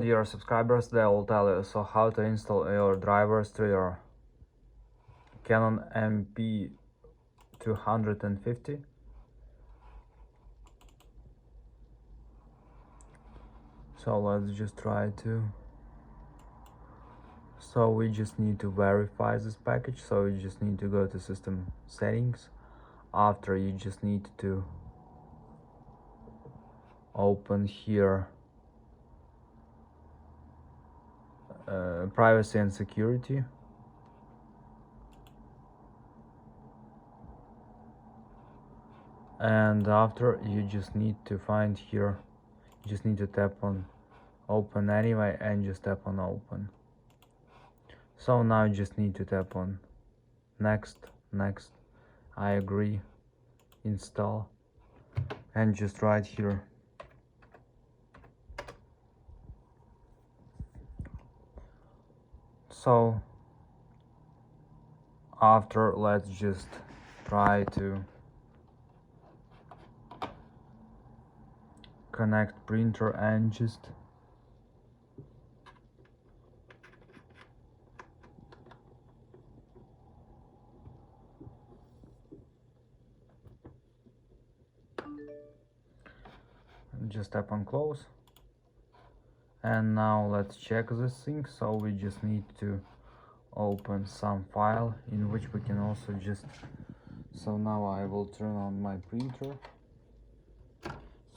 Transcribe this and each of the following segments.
Dear subscribers, they will tell you so how to install your drivers to your Canon MP250. So let's just try to. So we just need to verify this package. So you just need to go to system settings. After, you just need to open here privacy and security. And after, you just need to find here, you just need to tap on open anyway and just tap on open. So now you just need to tap on next, I agree, install, and just right here. So after, let's just try to connect printer and just tap on close. And now let's check this thing. So we just need to open some file in which we can also just, so now I will turn on my printer.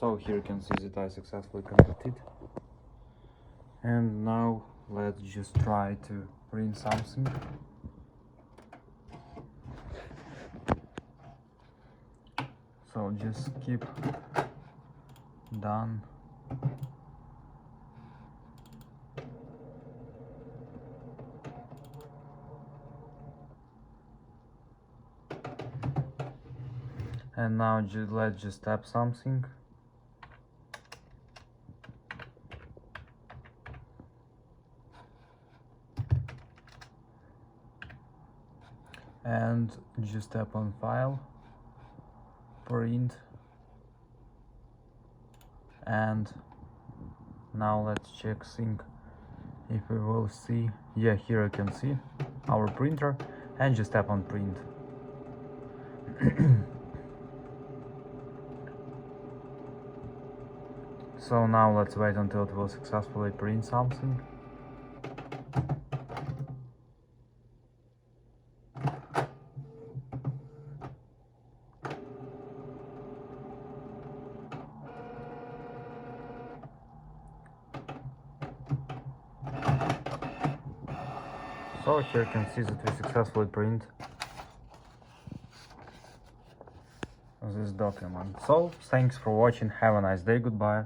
So here you can see that I successfully connected. And now let's just try to print something. So just keep done. And now let's just tap something. And just tap on file, print, and now let's check sync if we will see. Yeah, here you can see our printer, and just tap on print. So now let's wait until it will successfully print something. So here you can see that we successfully print this document. So thanks for watching, have a nice day, goodbye.